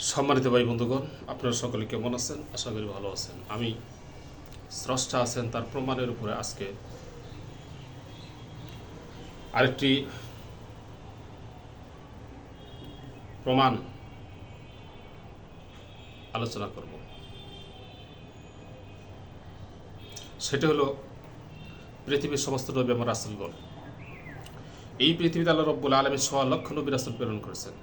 সম্মানিত ভাই বন্ধুগণ, আপনারা সকলে কেমন আছেন? আশা করি ভালো আছেন। আমি স্রষ্টা আছেন তার প্রমাণের উপরে আজকে আরেকটি প্রমাণ আলোচনা করব। সেটা হলো পৃথিবীর সমস্ত নবী এবং রাসূলগণ। এই পৃথিবীতে আল্লাহ রব্বুল আলামিন ১,০০,০০০ নবী রাসূল প্রেরণ করেছেন।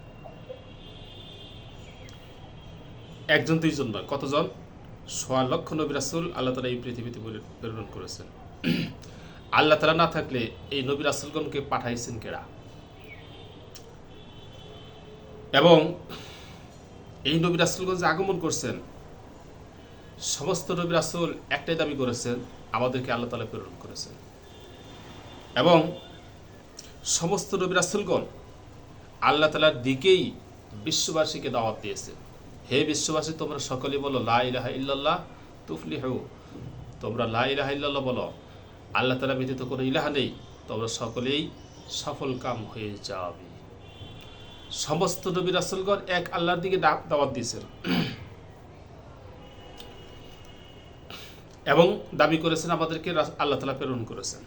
একজন দুইজন নয়, কতজন? ১,০০,০০০ নবী রাসূল আল্লাহ তাআলা এই পৃথিবীতে প্রেরণ করেছেন। আল্লাহ তাআলা না থাকলে এই নবী রাসূলগণকে পাঠাইছেন কেডা? এবং এই নবী রাসূলগণ যে আগমন করছেন, সমস্ত নবী রাসূল একটাই দাবি করেছেন, আমাদেরকে আল্লাহ তাআলা প্রেরণ করেছেন। এবং সমস্ত নবী রাসূলগণ আল্লাহ তাআলার দিকেই বিশ্ববাসীকে দাওয়াত দিয়েছেন। হে বিশ্ববাসী, তোমরা সকলেই বলো লা ইলাহা ইল্লাল্লাহ তুফলিহু। তোমরা লা ইলাহা ইল্লাল্লাহ বলো, আল্লাহ তাআলা ব্যতীত কোনো ইলাহ নেই, তোমরা সকলেই সফল কাম হয়ে যাবে। সমস্ত নবী রাসূলগণ এক আল্লাহর দিকে দাওয়াত দিয়েছেন এবং দাবি করেছেন আমাদেরকে আল্লাহ তাআলা প্রেরণ করেছেন।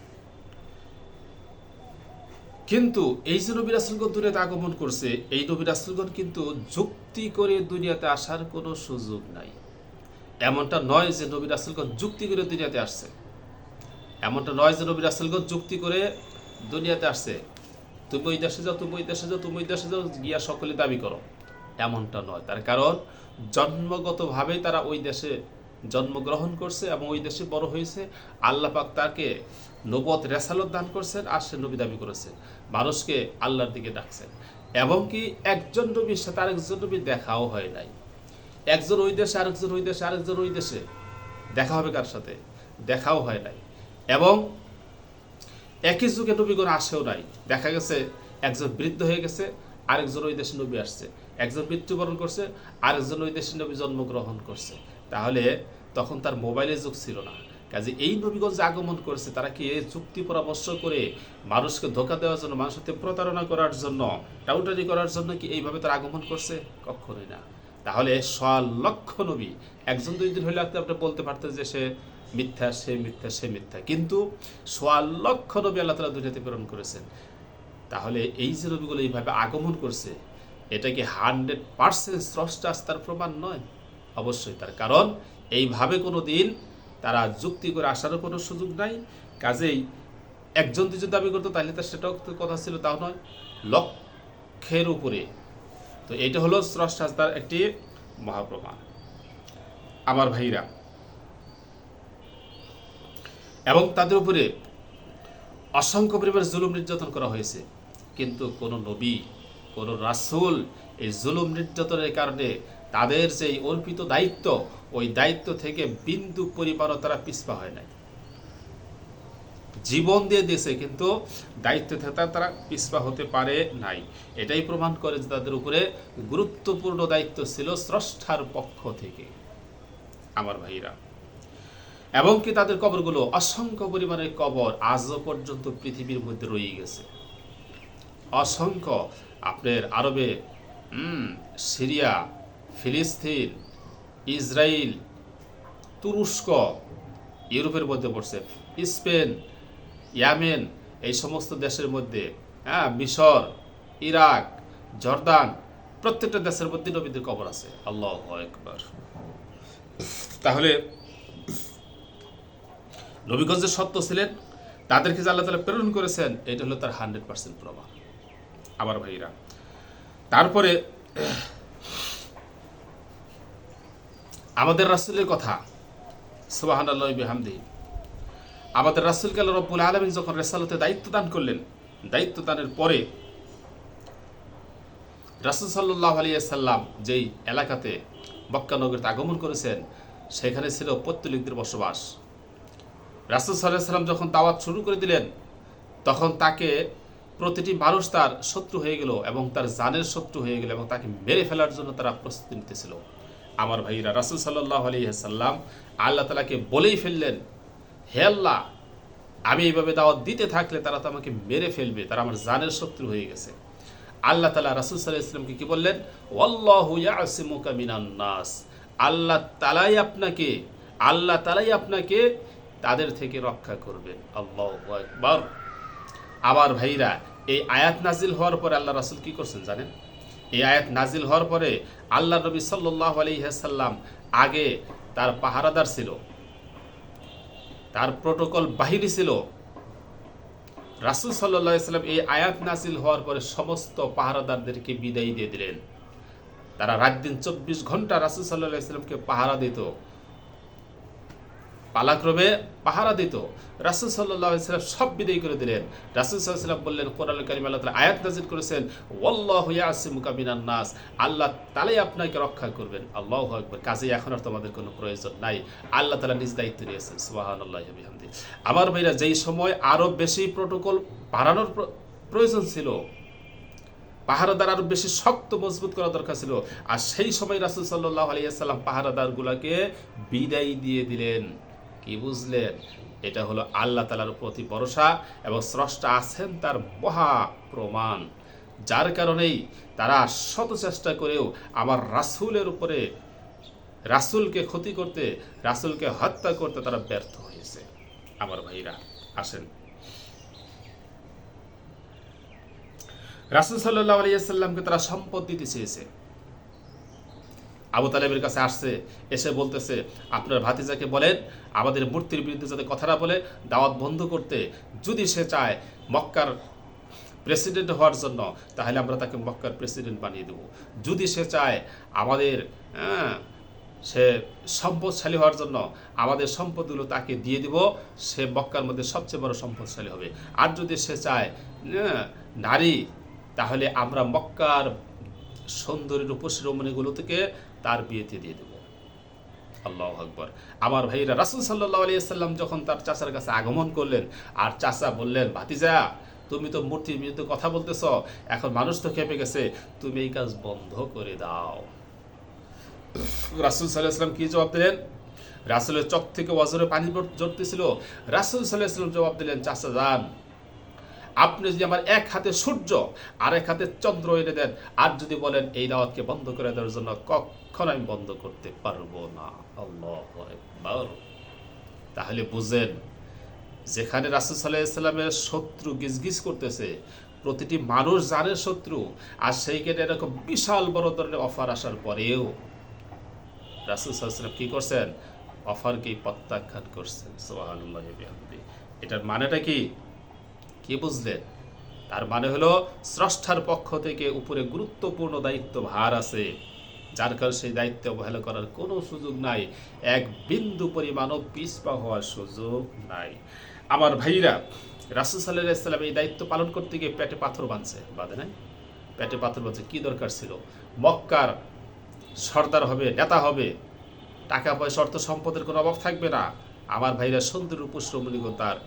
কিন্তু এই যে নবী রাসূলগণ দুনিয়াতে আগমন করছে, এই নবী রাসূলগণ কিন্তু যুক্তি করে দুনিয়াতে আসার কোনো সুযোগ নাই। এমনটা নয় যে নবী রাসূলগণ যুক্তি করে দুনিয়াতে আসছে। এমনটা নয় যে নবী রাসূলগণ যুক্তি করে দুনিয়াতে আসছে, তুমি ওই দেশে যাও, তুমি ওই দেশে যাও, তুমি ওই দেশে যাও, গিয়া সকলে দাবি করো। এমনটা নয়। তার কারণ জন্মগতভাবেই তারা ওই দেশে জন্মগ্রহণ করছে এবং ওই দেশে বড় হয়েছে। আল্লাহ পাক তাকে নবুয়ত রেসালত দান করছেন, আর সে নবী দাবি করেছেন, মানুষকে আল্লাহর দিকে ডাকছেন। এবং কি একজন নবীর সাথে আরেকজন নবীর দেখাও হয় নাই। একজন ওই দেশে, আরেকজন ওই দেশে, আরেকজন ওই দেশে, দেখা হবে কার সাথে? দেখাও হয় নাই। এবং একই যুগে নবীগণ আসেও নাই। দেখা গেছে একজন বৃদ্ধ হয়ে গেছে, আরেকজন ওই দেশে নবী আসছে। একজন মৃত্যুবরণ করছে, আরেকজন ওই দেশে নবী জন্মগ্রহণ করছে। তাহলে তখন তার মোবাইলের যুগ ছিল না। কাজে এই নবীগণ যে আগমন করেছে, তারা কি যুক্তি পরামর্শ করে মানুষকে ধোঁকা দেওয়ার জন্য, মানুষের সাথে প্রতারণা করার জন্য, টাউটারি করার জন্য কি এইভাবে তারা আগমন করছে? কখনোই না। তাহলে ১,০০,০০০ নবী, একজন দুইজন হইলে আপনি বলতে পারতেন যে সে মিথ্যা, সে মিথ্যা, সে মিথ্যা। কিন্তু ১,০০,০০০ নবী আল্লাহ তাআলা দুনিয়াতে প্রেরণ করেছেন। তাহলে এই যে নবীগুলো এইভাবে আগমন করছে, এটা কি 100% স্রষ্টা আস্থার প্রমাণ নয়? অবশ্যই। তার কারণ এইভাবে কোনো দিন তারা যুক্তি করে আসারও কোনো সুযোগ নাই। কাজেই একজন দুজন দাবি করতো, তাহলে তার সেটাও তো কথা ছিল, তাও নয়, লক্ষের উপরে। তো এইটা হলো স্রষ্টা আস্থার একটি মহাপ্রমাণ। আমার ভাইরা, এবং তাদের উপরে অসংখ্য পরিমাণ জুলুম নির্যাতন করা হয়েছে। কিন্তু কোনো নবী, কোনো রাসূল এই জুলুম নির্যাতনের কারণে তাদের যে অর্পিত দায়িত্ব, ওই দায়িত্ব থেকে বিন্দু পরিমাণও তারা পিছপা হয় নাই। জীবন দিয়ে দিয়েছে, কিন্তু দায়িত্ব থেকে তারা পিছপা হতে পারে নাই। এটাই প্রমাণ করে যে তাদের উপরে গুরুত্বপূর্ণ দায়িত্ব ছিল স্রষ্টার পক্ষ থেকে। আমার ভাইরা, এবং কি তাদের কবরগুলো, অসংখ্য পরিমাণের কবর আজও পর্যন্ত পৃথিবীর মধ্যে রয়ে গেছে। অসংখ্য। আপনার আরবে, সিরিয়া, ফিলিস্তিন, ইসরায়েল, তুরস্ক, ইউরোপের মধ্যে পড়ছে, স্পেন, ইয়ামেন, এই সমস্ত দেশের মধ্যে, মিশর, ইরাক, জর্দান, প্রত্যেকটা দেশের মধ্যে নবীদের কবর আছে। আল্লাহু আকবার। তাহলে নবীগঞ্জ যে সত্য ছিলেন, তাদেরকে যে আল্লাহ তাআলা প্রেরণ করেছেন, এটা হলো তার 100% প্রমাণ। আমার ভাইরা, তারপরে আমাদের রাসূলের কথা, সুবহানাল্লাহি বিহামদিহি। আমাদের রাসূলকে আল্লাহ রাব্বুল আলামিন যখন রিসালাতের দায়িত্ব দান করলেন, দায়িত্ব দানের পরে রাসূল সাল্লাল্লাহু আলাইহি ওয়াসাল্লাম যেই এলাকাতে মক্কা নগরীতে আগমন করেছেন, সেখানে ছিল পৌত্তলিকদের বসবাস। রাসূল সাল্লাল্লাহু আলাইহি ওয়াসাল্লাম যখন দাওয়াত শুরু করে দিলেন, তখন তাকে প্রতিটি মানুষ তার শত্রু হয়ে গেল এবং তার জানের শত্রু হয়ে গেল, এবং তাকে মেরে ফেলার জন্য তারা প্রস্তুতি নিতেছিল। আমার ভাইরা, রাসূল সাল্লাল্লাহু আলাইহি ওয়াসাল্লাম আল্লাহ তাআলাকে বলেই ফেললেন, হে আল্লাহ, আমি এইভাবে দাওয়াত দিতে থাকলে তারা তো আমাকে মেরে ফেলবে, তারা আমার জানের শত্রু হয়ে গেছে। আল্লাহ তাআলা রাসূল সাল্লাল্লাহু আলাইহি ওয়াসাল্লামকে কি বললেন? ওয়াল্লাহু ইয়াসিমুকা মিনান নাস, আল্লাহ তাআলাই আপনাকে তাদের থেকে রক্ষা করবেন। আল্লাহু আকবার। আমার ভাইরা, এই আয়াত নাজিল হওয়ার পরে আল্লাহ রাসূল কি করছেন জানেন? এই আয়াত নাজিল হওয়ার পরে আল্লাহ নবী সাল্লাল্লাহু আলাইহি ওয়াসাল্লাম আগে তার পাহারাদার ছিল, তার প্রোটোকল বাহিনী ছিল। রাসূল সাল্লাল্লাহু আলাইহি ওয়াসাল্লাম এই আয়াত নাজিল হওয়ার পরে সমস্ত পাহারাদারদেরকে বিদায় দিয়ে দিলেন। তারা রাত দিন 24 ঘন্টা রাসূল সাল্লাল্লাহু আলাইহি ওয়াসাল্লামকে পাহারা দিত, পালাক্রমে পাহারা দিত। রাসূল সাল্লাল্লাহু আলাইহি ওয়াসাল্লাম সব বিদায় করে দিলেন। রাসূল সাল্লাল্লাহু আলাইহি ওয়াসাল্লাম বললেন, কোরআনুল কারীমে আল্লাহ তাআলা আয়াত নাযিল করেছেন, ওয়াল্লাহু ইয়াসিমুকা মিনান নাস, আল্লাহ তাআলাই আপনাকে রক্ষা করবেন। আল্লাহু আকবার। কাজেই এখন আর তোমাদের কোনো প্রয়োজন নাই, আল্লাহ তাআলা নিজ দায়িত্ব নিয়েছেন। সুবহানাল্লাহি ওয়া বিহামদিহি। আমার ভাইরা, যেই সময় আরো বেশি প্রোটোকল বাড়ানোর প্রয়োজন ছিল, পাহারাদার আরো বেশি শক্ত মজবুত করা দরকার ছিল, আর সেই সময় রাসূল সাল্লাল্লাহু আলাইহি ওয়াসাল্লাম পাহারাদারগুলোকে বিদায় দিয়ে দিলেন। কি বুঝলেন? এটা হলো আল্লাহ তাআলার প্রতি ভরসা এবং স্রষ্টা আছেন তার মহা প্রমাণ, যার কারণেই তারা শত চেষ্টা করেও আমার রাসূলের উপরে, রাসূলকে ক্ষতি করতে, রাসূলকে হত্যা করতে তারা ব্যর্থ হয়েছে। আমার ভাইরা আসেন, রাসূল সাল্লাল্লাহু আলাইহি ওয়াসাল্লামকে তারা সম্পদ দিতে চেয়েছে। আবু তালেবের কাছে আসছে, এসে বলতেছে, আপনার ভাতিজাকে বলেন আমাদের মূর্তির বিরুদ্ধে যাতে কথা না বলে, দাওয়াত বন্ধ করতে। যদি সে চায় মক্কার প্রেসিডেন্ট হওয়ার জন্য, তাহলে আমরা তাকে মক্কার প্রেসিডেন্ট বানিয়ে দেব। যদি সে চায় আমাদের সে সম্পদশালী হওয়ার জন্য, আমাদের সম্পদগুলো তাকে দিয়ে দিব, সে মক্কার মধ্যে সবচেয়ে বড় সম্পদশালী হবে। আর যদি সে চায় নারী, তাহলে আমরা মক্কার সুন্দরী রূপসী রমণীগুলো থেকে তার বিয়েতে দিয়ে দেব। আল্লাহু আকবার। আমার ভাইরা, রাসূল সাল্লাল্লাহু আলাইহি ওয়াসাল্লাম যখন তার চাচার কাছে আগমন করলেন, আর চাচা বললেন, ভাতিজা তুমি তো মূর্তির বিরুদ্ধে কথা বলতেছ, এখন মানুষ তো খেপে গেছে, তুমি এই কাজ বন্ধ করে দাও। রাসূল সাল্লাল্লাহু আলাইহি ওয়াসাল্লাম কি জবাব দিলেন? রাসূলের চোখ থেকে ওয়াজরে পানি ঝরতেছিল। রাসূল সাল্লাল্লাহু আলাইহি ওয়াসাল্লাম জবাব দিলেন, চাচা যান, আপনি যদি আমার এক হাতে সূর্য আর এক হাতে চন্দ্র এনে দেন, আর যদি বলেন এই দাওয়াতকে বন্ধ করে দেওয়ার জন্য, কখনো আমি বন্ধ করতে পারবো না। আল্লাহু আকবার। তাহলে বুঝেন, যেখানে রাসূল সাল্লাল্লাহু আলাইহি ওয়াসাল্লামের শত্রু গিজগিজ করতেছে, প্রতিটি মানুষ জানে শত্রু, আর সেইখানে এরকম বিশাল বড় ধরনের অফার আসার পরেও রাসূল সাল্লাল্লাহু আলাইহি ওয়াসাল্লাম কি করছেন? অফারকেই প্রত্যাখ্যান করছেন। সুবহানাল্লাহি ওয়া বিহামদিহি। এটার মানেটা কি? কি বুঝলেন? তার মানে হলো স্রষ্টার পক্ষ থেকে উপরে গুরুত্বপূর্ণ দায়িত্ব ভার আছে, যার কারণে সেই দায়িত্ব অবহেলা করার কোনো সুযোগ নাই, এক বিন্দু পরিমাণও পিছপা হওয়ার সুযোগ নাই। আমার ভাইরা, রাসূল সাল্লাল্লাহু আলাইহি ওয়াসাল্লাম এই দায়িত্ব পালন করতে গিয়ে পেটে পাথর বাঁধে নাই? পেটে পাথর বাঁধছে। কি দরকার ছিল? মক্কার সর্দার হবে, নেতা হবে, টাকা পয়সা অর্থ সম্পদের কোনো অভাব থাকবে না। আমার ভাইরা, সুন্দর রূপশ্রমণীগণ তার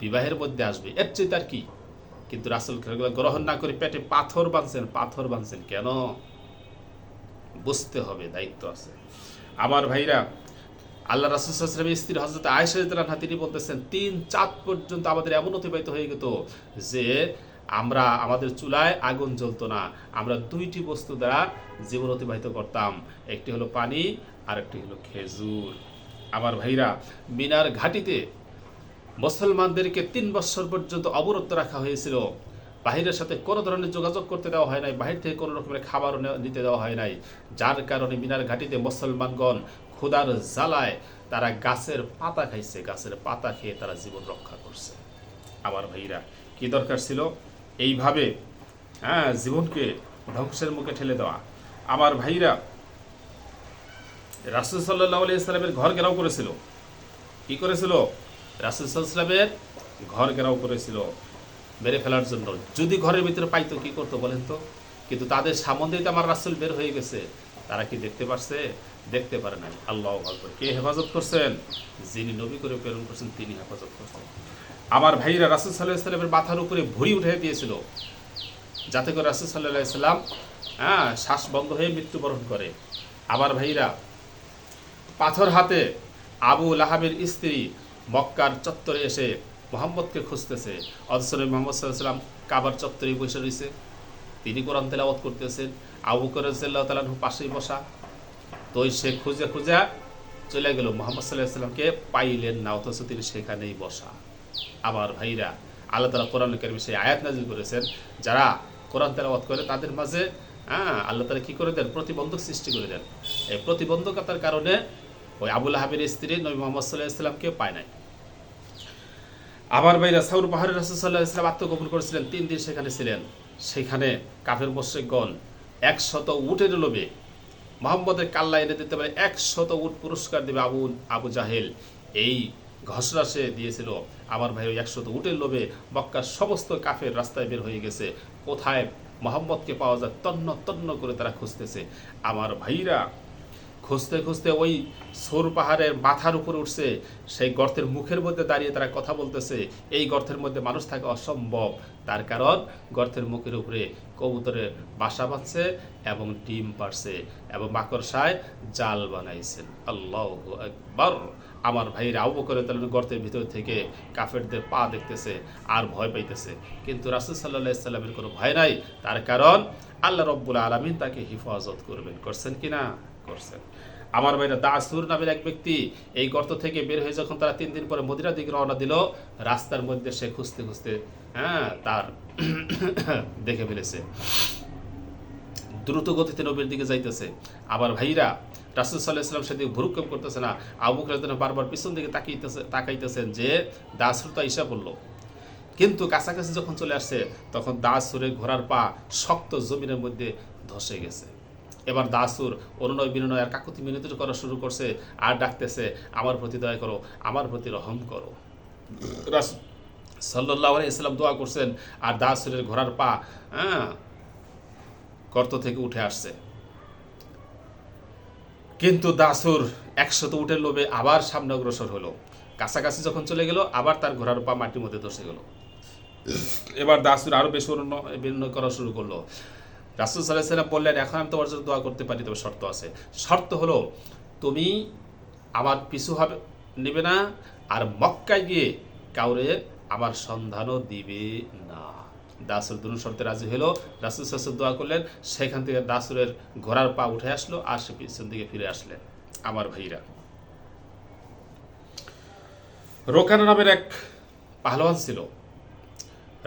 বিবাহের মধ্যে আসবে, এর চেয়ে তার কি? কিন্তু রাসূল গ্রহণ না করে পেটে পাথর বাঁধছেন কেন? বুঝতে হবে, দায়িত্ব আছে। আমার ভাইরা, আল্লাহ রাসূল সাল্লাল্লাহু আলাইহি ওয়াসাল্লামের স্ত্রী হযরত আয়েশা রাদিয়াল্লাহু আনহা, তিনি বলতেছেন, 3 চাঁদ পর্যন্ত আমাদের এমন অতিবাহিত হয়ে যেত যে আমাদের চুলায় আগুন জ্বলতো না, আমরা 2টি বস্তু দ্বারা জীবন অতিবাহিত করতাম, একটি হলো পানি আর একটি হলো খেজুর। আমার ভাইরা, মিনার ঘাটিতে মুসলমানদেরকে 3 বছর পর্যন্ত অবরুদ্ধ রাখা হয়েছিল। বাহিরের সাথে কোনো ধরনের যোগাযোগ করতে দেওয়া হয় নাই, বাহির থেকে কোনো রকমের খাবারও নিতে দেওয়া হয় নাই, যার কারণে মিনার ঘাটিতে মুসলমানগণ ক্ষুধার জ্বালায় তারা গাছের পাতা খাইছে, গাছের পাতা খেয়ে তারা জীবন রক্ষা করছে। আমার ভাইরা, কি দরকার ছিল এইভাবে জীবনকে ধ্বংসের মুখে ঠেলে দেওয়া? আমার ভাইরা, রাসূল সাল্লাল্লাহু আলাইহি ওয়াসাল্লামের ঘর ঘেরাও করেছিল। কি করেছিল? রাসূল সাল্লাল্লাহু আলাইহি ওয়াসাল্লামের ঘর ঘেরাও করেছিল মেরে ফেলার জন্য। যদি ঘরের ভিতরে পাইতো, কি করতো বলেন তো? কিন্তু তাদের সামনে তো আমার রাসূল বের হয়ে গেছে, তারা কি দেখতে পারছে? দেখতে পারে নাই। আল্লাহু আকবার। কে হেফাজত করছেন? যিনি নবী করে প্রেরণ করছেন, তিনি হেফাজত করছেন। আমার ভাইরা, রাসূল সাল্লাল্লাহু আলাইহি ওয়াসাল্লামের মাথার উপরে ভুঁড়ি উঠিয়ে দিয়েছিল, যাতে করে রাসূল সাল্লাল্লাহু আলাইহি ওয়াসাল্লাম শ্বাস বন্ধ হয়ে মৃত্যুবরণ করে। আমার ভাইরা, পাথর হাতে আবু লাহাবের স্ত্রী মক্কার চত্বরে এসে মোহাম্মদকে খুঁজতেছে, অথচ মোহাম্মদ সাল্লাল্লাহু আলাইহি ওয়াসাল্লাম কাবার চত্বরে বসে রয়েছে। তিনি কোরআন তেলাওয়াত করতেছেন, আবু বকর রাদিয়াল্লাহু তাআলা আনহু পাশেই বসা। তো সে খুঁজে খুঁজে চলে গেল, মুহাম্মদ সাল্লাল্লাহু আলাইহি ওয়াসাল্লামকে পাইলেন না, অথচ তিনি সেখানেই বসা। আমার ভাইরা, আল্লাহ তাআলা কোরআনুল কারীমে সেই আয়াত নাযিল করেছেন, যারা কোরআন তেলাওয়াত করে তাদের মাঝে আল্লাহ তাআলা কি করে দেন, প্রতিবন্ধক সৃষ্টি করে দেন। এই প্রতিবন্ধকতার কারণে ওই আবু লাহাবের স্ত্রী নবী মুহাম্মদ সাল্লাল্লাহু আলাইহি ওয়াসাল্লামকে পায় নাই। আমার ভাইরা, সাউর পাহাড়ে রাসূল সাল্লাল্লাহু আলাইহি ওয়াসাল্লাম আত্মগোপন করেছিলেন, 3 দিন সেখানে ছিলেন। সেখানে কাফের মুশরিকগণ 100 উটের লোভে মুহাম্মদের কাল্লা এনে দিতে পারে, 100 উট পুরস্কার দেবে আবু জাহেল, এই ঘোষণা সে দিয়েছিল। আমার ভাই, 100 উটের লোভে মক্কার সমস্ত কাফের রাস্তায় বের হয়ে গেছে, কোথায় মুহাম্মদকে পাওয়া যায় তন্ন তন্ন করে তারা খুঁজতেছে। আমার ভাইরা, খুঁজতে খুঁজতে ওই সৌর পাহাড়ের মাথার উপরে উঠছে, সেই গর্তের মুখের মধ্যে দাঁড়িয়ে তারা কথা বলতেছে। এই গর্তের মধ্যে মানুষ থাকা অসম্ভব, তার কারণ গর্তের মুখের উপরে কবুতরের বাসা বাঁধছে এবং ডিম পাড়ছে এবং মাকড়সায় জাল বানাইছেন। আল্লাহু আকবার। আমার ভাইরা, আবু বকর রাদিয়াল্লাহু তাআলা গর্তের ভিতর থেকে কাফেরদের পা দেখতেছে আর ভয় পাইতেছে, কিন্তু রাসূল সাল্লাল্লাহু আলাইহি ওয়াসাল্লামের কোনো ভয় নাই। তার কারণ আল্লাহ রাব্বুল আলামিন তাকে হিফাজত করবেন। করছেন কিনা? করছেন। আমার ভাইরা, দাসুর নামের এক ব্যক্তি এই গর্ত থেকে বের হয়ে যখন তারা 3 দিন পরে মদিনার দিকে রওনা দিল, রাস্তার মধ্যে সে খুঁজতে খুঁজতে তার দেখে ফেলেছে, দ্রুত গতিতে নবীর দিকে যাইতেছে। আবার ভাইরা, রাসূল সাল্লাল্লাহু আলাইহি ওয়াসাল্লাম সেদিকে ভ্রুক্ষেপ করতেছে না। আবু বকর রাদিয়াল্লাহু বারবার পিছন দিকে তাকাইতেছেন যে দাসুর তো আইসা পড়লো, কিন্তু কাছাকাছি যখন চলে আসছে তখন দাসুরের ঘোড়ার পা শক্ত জমিনের মধ্যে ধসে গেছে। এবার দাসুর অনুনয় বিনয় আর কাকুতি মিনতি করা শুরু করছে আর ডাকতেছে, আমার প্রতি দয়া করো, আমার প্রতি রহম করো। রাসূল সাল্লাল্লাহু আলাইহি ওয়াসাল্লাম দোয়া করছেন আর দাসুরের ঘোড়ার পা গর্ত থেকে উঠে আসছে। কিন্তু দাসুর 100 উটের লোভে আবার সামনে অগ্রসর হলো, কাছাকাছি যখন চলে গেল আবার তার ঘোড়ার পা মাটির মধ্যে ধসে গেল। এবার দাসুর আরো বেশি বিনয় করা শুরু করলো। রাসূল সাল্লাল্লাহু আলাইহি ওয়াসাল্লাম বললেন, এখন আমি তোমার জন্য দোয়া করতে পারি, তবে শর্ত আছে। শর্ত হলো, তুমি আমার পিছু হবে নেবে না আর মক্কায় গিয়ে কাউরে আমার সন্ধানও দিবে না। দাসুর দুটো শর্তে রাজি হলো। রাসূল সাল্লাল্লাহু আলাইহি ওয়াসাল্লাম দোয়া করলেন, সেখান থেকে দাসুরের ঘোড়ার পা উঠে আসলো আর সে পিছন দিকে ফিরে আসলেন। আমার ভাইরা, রোকানা নামের এক পাহলওয়ান ছিল।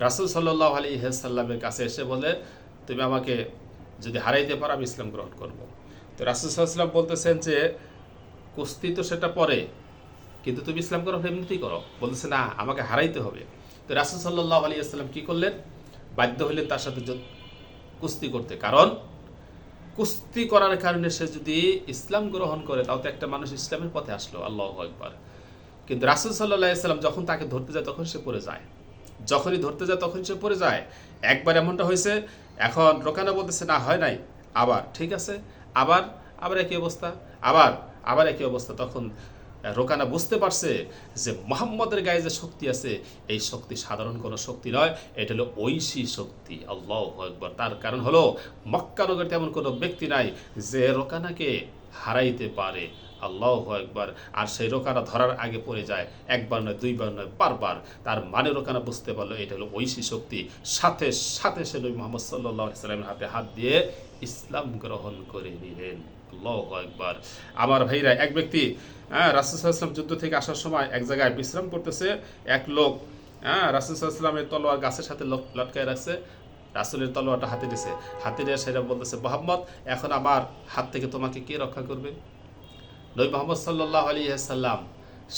রাসূল সাল্লাল্লাহু আলাইহি ওয়াসাল্লামের কাছে এসে বলে, তুমি আমাকে যদি হারাইতে পারো আমি ইসলাম গ্রহণ করব। তো রাসূল সাল্লাল্লাহু আলাইহি ওয়াসাল্লাম বলতেছেন যে কুস্তি তো সেটা পরে, কিন্তু তুমি ইসলাম গ্রহণ এমনিতেই করো। বলতেছে না, আমাকে হারাইতে হবে। তো রাসূল সাল্লাল্লাহু আলাইহি ওয়াসাল্লাম কি করলেন? বাধ্য হলেন তার সাথে কুস্তি করতে, কারণ কুস্তি করার কারণে সে যদি ইসলাম গ্রহণ করে তাও তো একটা মানুষ ইসলামের পথে আসলো। আল্লাহু আকবার। কিন্তু রাসূল সাল্লাল্লাহু আলাইহি ওয়াসাল্লাম যখন তাকে ধরতে যায় তখন সে পড়ে যায়, যখনই ধরতে যায় তখন সে পড়ে যায়। একবার এমনটা হয়েছে, এখন রোকানা বলতেছে না হয় নাই, আবার ঠিক আছে, আবার আবার একই অবস্থা, আবার একই অবস্থা। তখন রোকানা বুঝতে পারছে যে মুহাম্মদের গায়ে যে শক্তি আছে, এই শক্তি সাধারণ কোনো শক্তি নয়, এটা হলো ঐশী শক্তি। আল্লাহু আকবার। তার কারণ হলো মক্কা নগরে তেমন কোনো ব্যক্তি নাই যে রোকানাকে হারাইতে পারে। আল্লাহু আকবার। আর সেই রোকানা ধরার আগে পড়ে যায়, একবার নয়, দুইবার নয়, বারবার। তার মানে রোকানা বুঝতে পারলো এটা হলো ঐশী শক্তি। সাথে সাথে সে নবী মুহাম্মদ সাল্লাল্লাহু আলাইহি ওয়াসাল্লামের হাতে হাত দিয়ে ইসলাম গ্রহণ করে নিলেন। আল্লাহু আকবার। আমার ভাইরা, এক ব্যক্তি রাসূল সাল্লাল্লাহু আলাইহি ওয়াসাল্লাম যুদ্ধ থেকে আসার সময় এক জায়গায় বিশ্রাম করতেছে। এক লোক রাসূল সাল্লাল্লাহু আলাইহি ওয়াসাল্লামের তলোয়ার গাছের সাথে লটকায় রাখছে, রাসূলের তলোয়ারটা হাতে দিয়েছে, হাতে নিয়ে সেটা বলতেছে, মুহাম্মদ, এখন আমার হাত থেকে তোমাকে কে রক্ষা করবে? নবী মুহাম্মদ সাল্লাল্লাহু আলাইহি ওয়াসাল্লাম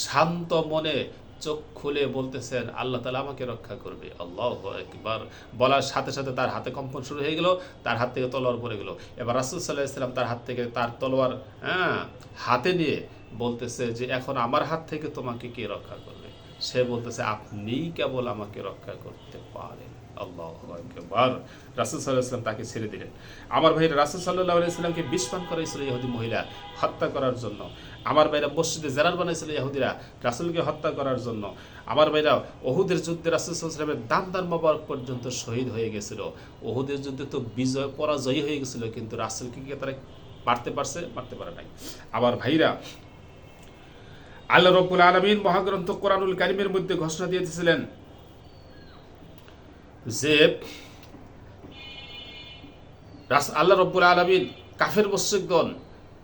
শান্ত মনে চোখ খুলে বলতেছেন, আল্লাহ তাআলা আমাকে রক্ষা করবে। আল্লাহু আকবার। বলার সাথে সাথে তার হাতে কম্পন শুরু হয়ে গেল, তার হাত থেকে তলোয়ার পড়ে গেল। এবার রাসূল সাল্লাল্লাহু আলাইহি ওয়াসাল্লাম তার হাত থেকে তার তলোয়ার হাতে নিয়ে বলতেছে যে এখন আমার হাত থেকে তোমাকে কে রক্ষা করবে? সে বলতেছে, আপনিই কেবল আমাকে রক্ষা করতে পারেন। আল্লাহু আকবার। রাসূল সাল্লাল্লাহু আলাইহি ওয়াসাল্লাম তাকে ছেড়ে দিলেন। আমার ভাইরা, রাসূল সাল্লাল্লাহু আলাইহি ওয়াসাল্লামকে বিষ পান করাইছিল ইহুদি মহিলা হত্যা করার জন্য। আমার ভাইরা, মসজিদে জেরার বানাইছিল ইহুদিরা রাসূলকে হত্যা করার জন্য। আমার ভাইরা, উহুদের যুদ্ধে রাসূল সাল্লাল্লাহু আলাইহি ওয়াসাল্লামের দান মোবারক পর্যন্ত শহীদ হয়ে গেছিল। উহুদের যুদ্ধে তো পরাজয়ী হয়ে গেছিল, কিন্তু রাসূলকে কি তারা পারতে পারছে? পারতে পারে নাই। আমার ভাইরা, আল্লাহ রাব্বুল আলামিন মহাগ্রন্থ কোরআনুল কারীমের মধ্যে ঘোষণা দিয়েছিলেন যে আল্লাহ রব্বুল আলামিন কাফের মুশরিকগণ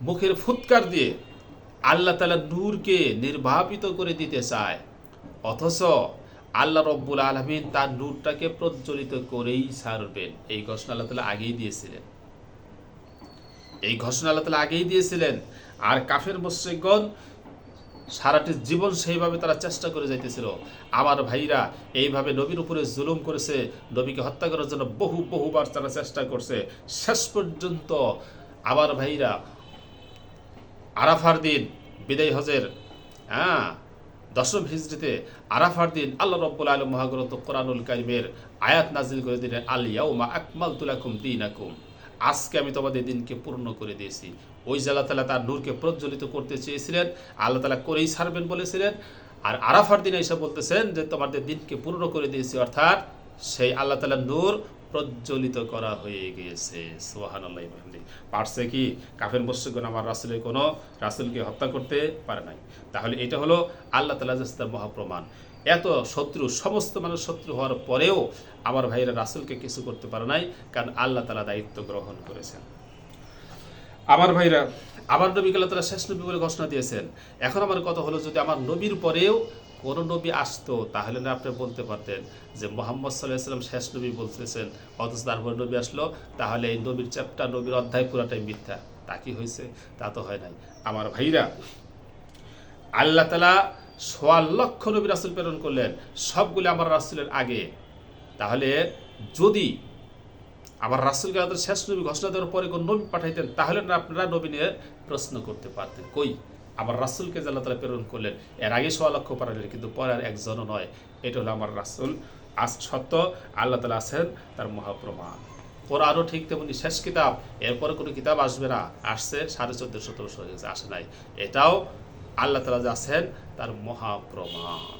মুখের ফুৎকার দিয়ে আল্লাহ তাআলা নূরকে নির্বাপিত করে দিতে চায়, অথচ আল্লাহ রব্বুল আলামিন তার নূরটাকে প্রজ্বলিত করেই ছাড়বেন। এই ঘোষণা আল্লাহ তাআলা আগেই দিয়েছিলেন, আর কাফের মুশরিকগণ সারাটি জীবন সেইভাবে তারা চেষ্টা করে যাইতেছিল। আমার ভাইরা এইভাবে নবীর উপরে জুলুম করেছে, নবীকে হত্যা করার জন্য বহুবার তারা চেষ্টা করছে। শেষ পর্যন্ত আমার ভাইরা আরাফার দিন, বিদায় হজের 10ম হিজরিতে আরাফার দিন আল্লাহ রাব্বুল আলামিন মহাগ্রন্থ কোরআনুল কারীমের আয়াত নাজিল করে দিলেন, আল ইয়াউমা আকমালতু লাকুম দীনাকুম, আজকে আমি তোমাদের দিনকে পূর্ণ করে দিয়েছি। ওই যে আল্লাহ তাআলা তার নূরকে প্রজ্বলিত করতে চেয়েছিলেন, আল্লাহ তাআলা করেই ছাড়বেন বলেছিলেন, আর আরাফার দিনে এসে বলতেছেন যে তোমাদের দিনকে পূর্ণ করে দিয়েছি, অর্থাৎ সেই আল্লাহ তাআলার নূর প্রজ্বলিত করা হয়ে গিয়েছে। সুবহানাল্লাহ। পারছে কি কাফের মুশরিকগণ আমার রাসূলকে হত্যা করতে পারে নাই? তাহলে এটা হলো আল্লাহ তাআলার কাছে মহাপ্রমাণ। এত শত্রু, সমস্ত মানুষ শত্রু হওয়ার পরেও আমার ভাইয়েরা রাসূলকে কিছু করতে পারে নাই, কারণ আল্লাহ তাআলা দায়িত্ব গ্রহণ করেছেন। আমার ভাইরা, আমার নবীকে আল্লাহ তাআলা শেষ নবী বলে ঘোষণা দিয়েছেন। এখন আমার কথা হলো, যদি আমার নবীর পরেও কোনো নবী আসতো, তাহলে না আপনি বলতে পারতেন যে মুহাম্মদ সাল্লাল্লাহু আলাইহি ওয়াসাল্লাম শেষ নবী বলতেছেন, অথচ তারপর নবী আসলো, তাহলে এই নবীর চ্যাপ্টার, নবীর অধ্যায় পুরাটাই মিথ্যা। তা কি হয়েছে? তা তো হয় নাই। আমার ভাইরা, আল্লাহ তাআলা ১.৫ লক্ষ নবী রাসূল প্রেরণ করলেন, সবগুলো আমার রাসূলের আগে। তাহলে যদি আবার রাসূলকে আল্লাহ শেষ নবী ঘোষণা দেওয়ার পরে কোন নবী পাঠাইতেন, তাহলে না আপনারা নবী নিয়ে প্রশ্ন করতে পারতেন। কই আমার রাসূলকে যে আল্লাহ তাআলা প্রেরণ করলেন, এর আগে ১.৫ লক্ষ পাঠালেন, কিন্তু পরে আর একজনও নয়। এটা হলো আমার রাসূল। আজ সত্য আল্লাহ তাআলা আছেন, তার মহাপ্রমাণ। কোরআনও ঠিক তেমনি শেষ কিতাব, এরপরে কোনো কিতাব আসবে না। আসছে 1450 বছর হয়ে গেছে, আসে নাই। এটাও আল্লাহ তাআলা যে আছেন তার মহাপ্রমাণ।